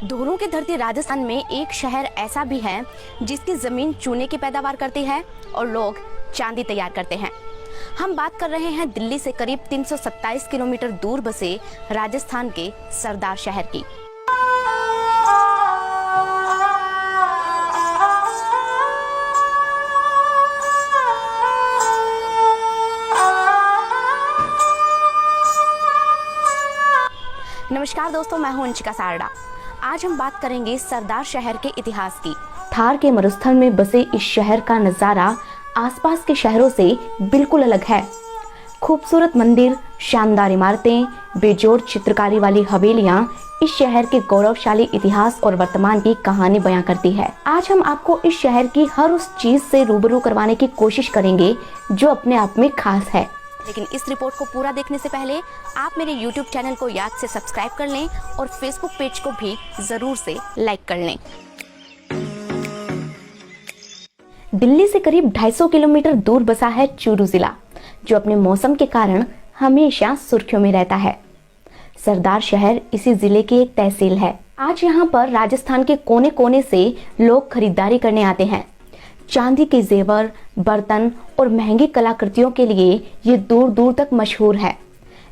दोनों की धरती राजस्थान में एक शहर ऐसा भी है जिसकी जमीन चूने की पैदावार करती है और लोग चांदी तैयार करते हैं। हम बात कर रहे हैं दिल्ली से करीब 327 किलोमीटर दूर बसे राजस्थान के सरदार शहर की। नमस्कार दोस्तों, मैं हूं अंशिका सारडा। आज हम बात करेंगे सरदार शहर के इतिहास की। थार के मरुस्थल में बसे इस शहर का नजारा आसपास के शहरों से बिल्कुल अलग है। खूबसूरत मंदिर, शानदार इमारतें, बेजोड़ चित्रकारी वाली हवेलियां इस शहर के गौरवशाली इतिहास और वर्तमान की कहानी बयां करती है। आज हम आपको इस शहर की हर उस चीज से रूबरू करवाने की कोशिश करेंगे जो अपने आप में खास है। लेकिन इस रिपोर्ट को पूरा देखने से पहले आप मेरे YouTube चैनल को याद से सब्सक्राइब कर लें और Facebook पेज को भी जरूर से लाइक कर लें। दिल्ली से करीब 250 किलोमीटर दूर बसा है चूरू जिला, जो अपने मौसम के कारण हमेशा सुर्खियों में रहता है। सरदार शहर इसी जिले की एक तहसील है। आज यहाँ पर राजस्थान के कोने कोने से लोग खरीदारी करने आते हैं। चांदी के जेवर, बर्तन और महंगी कलाकृतियों के लिए ये दूर दूर तक मशहूर है।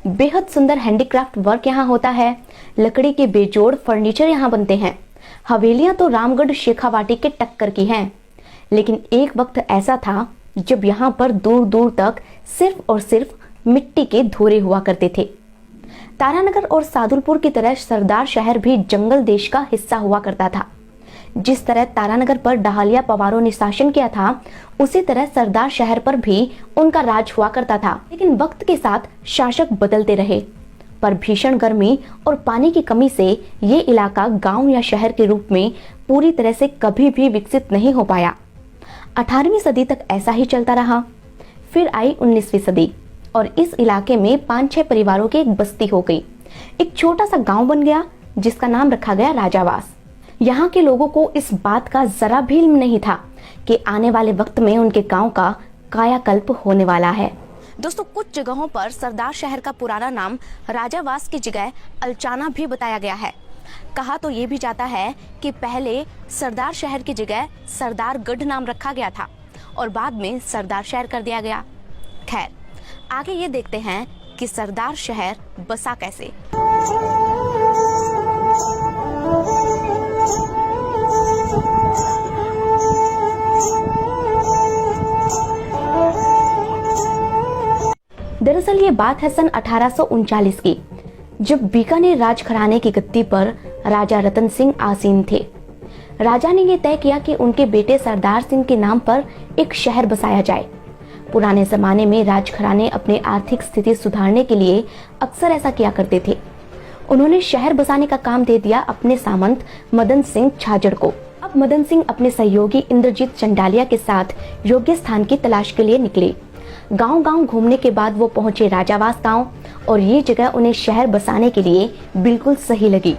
बेहद सुंदर हैंडीक्राफ्ट वर्क यहाँ होता है। लकड़ी के बेजोड़ फर्नीचर यहाँ बनते हैं। हवेलियां तो रामगढ़ शेखावाटी के टक्कर की हैं। लेकिन एक वक्त ऐसा था जब यहाँ पर दूर दूर तक सिर्फ और सिर्फ मिट्टी के धोरे हुआ करते थे। तारानगर और सादुलपुर की तरह सरदार शहर भी जंगल देश का हिस्सा हुआ करता था। जिस तरह तारानगर पर डहालिया पवारों ने शासन किया था, उसी तरह सरदार शहर पर भी उनका राज हुआ करता था। लेकिन वक्त के साथ शासक बदलते रहे, पर भीषण गर्मी और पानी की कमी से ये इलाका गांव या शहर के रूप में पूरी तरह से कभी भी विकसित नहीं हो पाया। 18वीं सदी तक ऐसा ही चलता रहा। फिर आई 19वीं सदी और इस इलाके में 5-6 परिवारों की एक बस्ती हो गई। एक छोटा सा गाँव बन गया जिसका नाम रखा गया राजावास। यहाँ के लोगों को इस बात का जरा भी इल्म नहीं था कि आने वाले वक्त में उनके गांव का कायाकल्प होने वाला है। दोस्तों, कुछ जगहों पर सरदार शहर का पुराना नाम राजावास की जगह अलचाना भी बताया गया है। कहा तो ये भी जाता है कि पहले सरदार शहर की जगह सरदारगढ़ नाम रखा गया था और बाद में सरदार शहर कर दिया गया। खैर, आगे ये देखते हैं कि सरदार शहर बसा कैसे। दरअसल ये बात है सन 1839 की, जब बीकानेर राजघराने की गद्दी पर राजा रतन सिंह आसीन थे। राजा ने ये तय किया कि उनके बेटे सरदार सिंह के नाम पर एक शहर बसाया जाए। पुराने जमाने में राजघराने अपनी आर्थिक स्थिति सुधारने के लिए अक्सर ऐसा किया करते थे। उन्होंने शहर बसाने का काम दे दिया अपने सामंत मदन सिंह छाजड़ को। अब मदन सिंह अपने सहयोगी इंद्रजीत चंडालिया के साथ योग्य स्थान की तलाश के लिए निकले। गांव-गांव घूमने के बाद वो पहुंचे राजावास गांव और ये जगह उन्हें शहर बसाने के लिए बिल्कुल सही लगी।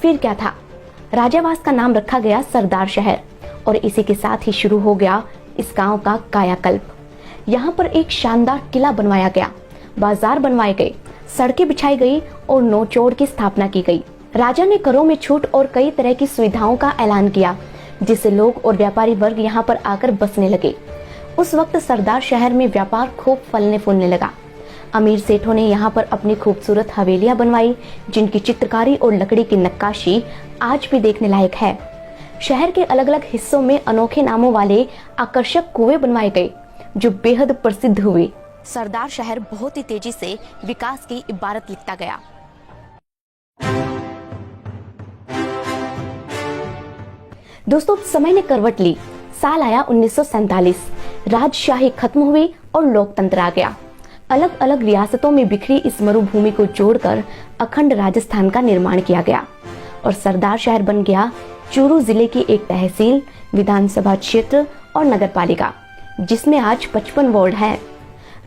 फिर क्या था, राजावास का नाम रखा गया सरदार शहर और इसी के साथ ही शुरू हो गया इस गांव का कायाकल्प। यहाँ पर एक शानदार किला बनवाया गया, बाजार बनवाए गए, सड़कें बिछाई गई और नौचौड़ की स्थापना की गई। राजा ने करों में छूट और कई तरह की सुविधाओं का ऐलान किया, जिससे लोग और व्यापारी वर्ग यहाँ पर आकर बसने लगे। उस वक्त सरदार शहर में व्यापार खूब फलने फूलने लगा। अमीर सेठों ने यहाँ पर अपनी खूबसूरत हवेलियां बनवाई, जिनकी चित्रकारी और लकड़ी की नक्काशी आज भी देखने लायक है। शहर के अलग अलग हिस्सों में अनोखे नामों वाले आकर्षक कुएं बनवाए गए, जो बेहद प्रसिद्ध हुए। सरदार शहर बहुत ही तेजी से विकास की इबारत लिखता गया। दोस्तों, समय ने करवट ली। साल आया 1947। राजशाही खत्म हुई और लोकतंत्र आ गया। अलग अलग रियासतों में बिखरी इस मरुभूमि को जोड़कर अखंड राजस्थान का निर्माण किया गया और सरदार शहर बन गया चूरू जिले की एक तहसील, विधानसभा क्षेत्र और नगरपालिका, जिसमें आज 55 वार्ड हैं।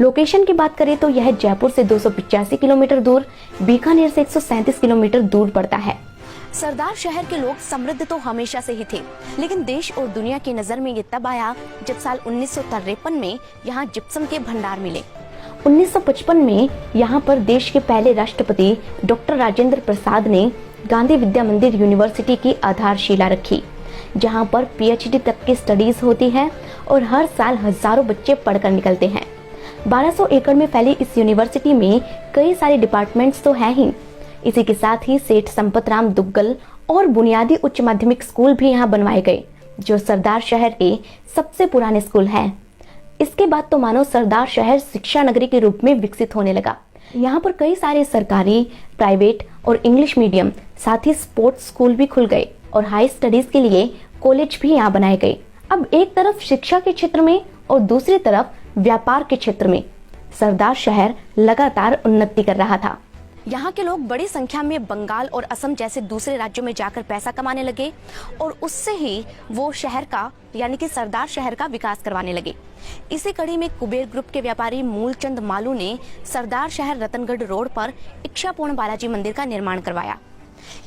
लोकेशन की बात करें तो यह जयपुर से 285 किलोमीटर दूर, बीकानेर से 137 किलोमीटर दूर पड़ता है। सरदार शहर के लोग समृद्ध तो हमेशा से ही थे, लेकिन देश और दुनिया की नजर में ये तब आया जब साल 1953 में यहाँ जिप्सम के भंडार मिले। 1955 में यहाँ पर देश के पहले राष्ट्रपति डॉक्टर राजेंद्र प्रसाद ने गांधी विद्या मंदिर यूनिवर्सिटी की आधारशिला रखी, जहां पर पीएचडी तक की स्टडीज होती है और हर साल हजारों बच्चे पढ़कर निकलते हैं। 1200 एकड़ में फैली इस यूनिवर्सिटी में कई सारे डिपार्टमेंट्स तो हैं ही, इसी के साथ ही सेठ संपतराम दुग्गल और बुनियादी उच्च माध्यमिक स्कूल भी यहाँ बनवाए गए, जो सरदार शहर के सबसे पुराने स्कूल हैं। इसके बाद तो मानो सरदार शहर शिक्षा नगरी के रूप में विकसित होने लगा। यहाँ पर कई सारे सरकारी, प्राइवेट और इंग्लिश मीडियम, साथ ही स्पोर्ट्स स्कूल भी खुल गए और हाई स्टडीज के लिए कॉलेज भी यहाँ बनाए गए। अब एक तरफ शिक्षा के क्षेत्र में और दूसरी तरफ व्यापार के क्षेत्र में सरदार शहर लगातार उन्नति कर रहा था। यहाँ के लोग बड़ी संख्या में बंगाल और असम जैसे दूसरे राज्यों में जाकर पैसा कमाने लगे और उससे ही वो शहर का यानी कि सरदार शहर का विकास करवाने लगे। इसी कड़ी में कुबेर ग्रुप के व्यापारी मूलचंद मालू ने सरदार शहर रतनगढ़ रोड पर इच्छापूर्ण बालाजी मंदिर का निर्माण करवाया।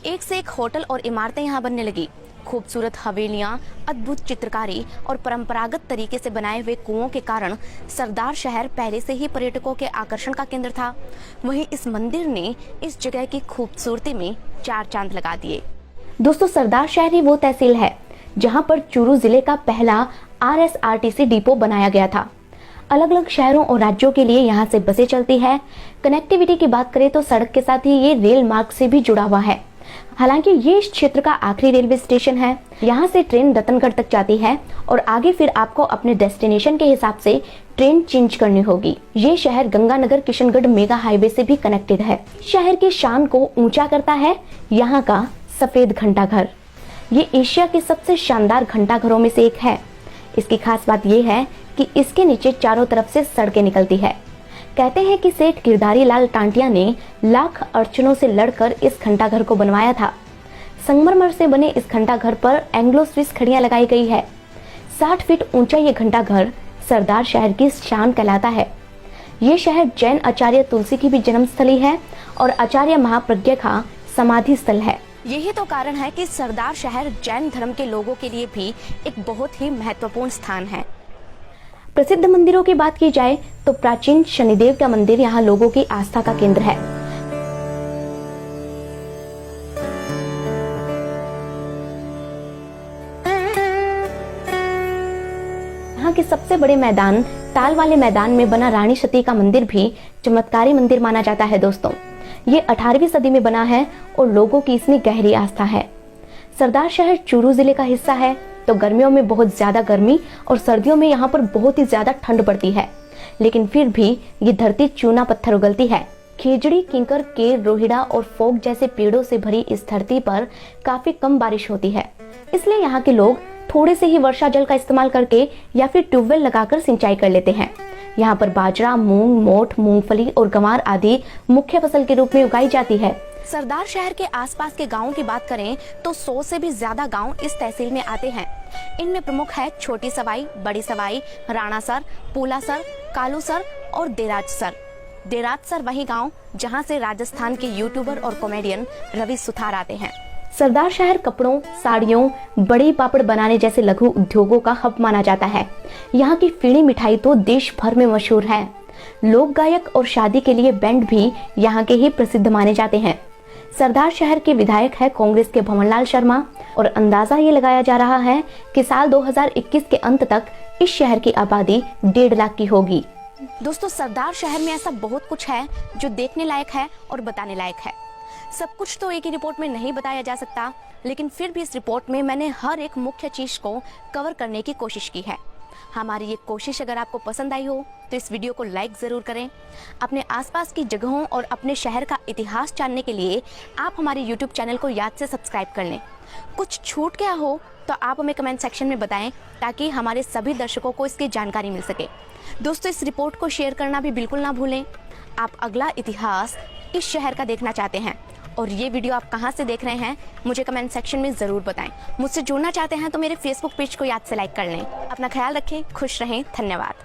एक से एक होटल और इमारतें यहाँ बनने लगी। खूबसूरत हवेलियां, अद्भुत चित्रकारी और परंपरागत तरीके से बनाए हुए कुओं के कारण सरदार शहर पहले से ही पर्यटकों के आकर्षण का केंद्र था। वहीं इस मंदिर ने इस जगह की खूबसूरती में 4 चांद लगा दिए। दोस्तों, सरदार शहर ही वो तहसील है जहां पर चूरू जिले का पहला RSRTC डिपो बनाया गया था। अलग अलग शहरों और राज्यों के लिए यहाँ से बसें चलती है। कनेक्टिविटी की बात करें तो सड़क के साथ ही ये रेल मार्ग से भी जुड़ा हुआ है। हालांकि ये इस क्षेत्र का आखिरी रेलवे स्टेशन है। यहाँ से ट्रेन रतनगढ़ तक जाती है और आगे फिर आपको अपने डेस्टिनेशन के हिसाब से ट्रेन चेंज करनी होगी। ये शहर गंगानगर किशनगढ़ मेगा हाईवे से भी कनेक्टेड है। शहर की शान को ऊंचा करता है यहाँ का सफेद घंटाघर। ये एशिया के सबसे शानदार घंटाघरों में से एक है। इसकी खास बात यह है कि इसके नीचे चारों तरफ से सड़कें निकलती है। कहते हैं कि सेठ गिरधारी लाल टांटिया ने लाख अड़चनों से लड़कर इस घंटाघर को बनवाया था। संगमरमर से बने इस घंटाघर पर एंग्लो स्विस खड़ियां लगाई गई है। 60 फीट ऊंचा ये घंटाघर सरदार शहर की शान कहलाता है। ये शहर जैन आचार्य तुलसी की भी जन्मस्थली है और आचार्य महाप्रज्ञ का समाधि स्थल है। यही तो कारण है कि सरदार शहर जैन धर्म के लोगों के लिए भी एक बहुत ही महत्वपूर्ण स्थान है। प्रसिद्ध मंदिरों की बात की जाए तो प्राचीन शनिदेव का मंदिर यहाँ लोगों की आस्था का केंद्र है। यहाँ के सबसे बड़े मैदान ताल वाले मैदान में बना रानी सती का मंदिर भी चमत्कारी मंदिर माना जाता है। दोस्तों, ये 18वीं सदी में बना है और लोगों की इसमें गहरी आस्था है। सरदार शहर चूरू जिले का हिस्सा है, तो गर्मियों में बहुत ज्यादा गर्मी और सर्दियों में यहाँ पर बहुत ही ज्यादा ठंड पड़ती है, लेकिन फिर भी ये धरती चूना पत्थर उगलती है। खेजड़ी, किंकर, केर, रोहिड़ा और फोक जैसे पेड़ों से भरी इस धरती पर काफी कम बारिश होती है। इसलिए यहाँ के लोग थोड़े से ही वर्षा जल का इस्तेमाल करके या फिर ट्यूबवेल लगाकर सिंचाई कर लेते हैं। यहाँ पर बाजरा, मूंग, मोठ, मूंगफली और गंवार आदि मुख्य फसल के रूप में उगाई जाती है। सरदार शहर के आसपास के गांवों की बात करें तो 100 से भी ज्यादा गांव इस तहसील में आते हैं। इनमें प्रमुख है छोटी सवाई, बड़ी सवाई, राणासर, पूलासर, कालूसर और देराजसर। देराजसर वही गांव जहां से राजस्थान के यूट्यूबर और कॉमेडियन रवि सुथार आते हैं। सरदार शहर कपड़ों, साड़ियों, बड़ी पापड़ बनाने जैसे लघु उद्योगों का हब माना जाता है। यहाँ की फीणी मिठाई तो देश भर में मशहूर है। लोक गायक और शादी के लिए बैंड भी यहाँ के ही प्रसिद्ध माने जाते हैं। सरदार शहर के विधायक है कांग्रेस के भंवरलाल शर्मा और अंदाजा ये लगाया जा रहा है कि साल 2021 के अंत तक इस शहर की आबादी 1.5 लाख की होगी। दोस्तों, सरदार शहर में ऐसा बहुत कुछ है जो देखने लायक है और बताने लायक है। सब कुछ तो एक ही रिपोर्ट में नहीं बताया जा सकता, लेकिन फिर भी इस रिपोर्ट में मैंने हर एक मुख्य चीज को कवर करने की कोशिश की है। हमारी ये कोशिश अगर आपको पसंद आई हो तो इस वीडियो को लाइक ज़रूर करें। अपने आसपास की जगहों और अपने शहर का इतिहास जानने के लिए आप हमारे यूट्यूब चैनल को याद से सब्सक्राइब कर लें। कुछ छूट गया हो तो आप हमें कमेंट सेक्शन में बताएं ताकि हमारे सभी दर्शकों को इसकी जानकारी मिल सके। दोस्तों, इस रिपोर्ट को शेयर करना भी बिल्कुल ना भूलें। आप अगला इतिहास इस शहर का देखना चाहते हैं और ये वीडियो आप कहाँ से देख रहे हैं मुझे कमेंट सेक्शन में ज़रूर बताएं। मुझसे जुड़ना चाहते हैं तो मेरे फेसबुक पेज को याद से लाइक कर लें। अपना ख्याल रखें, खुश रहें, धन्यवाद।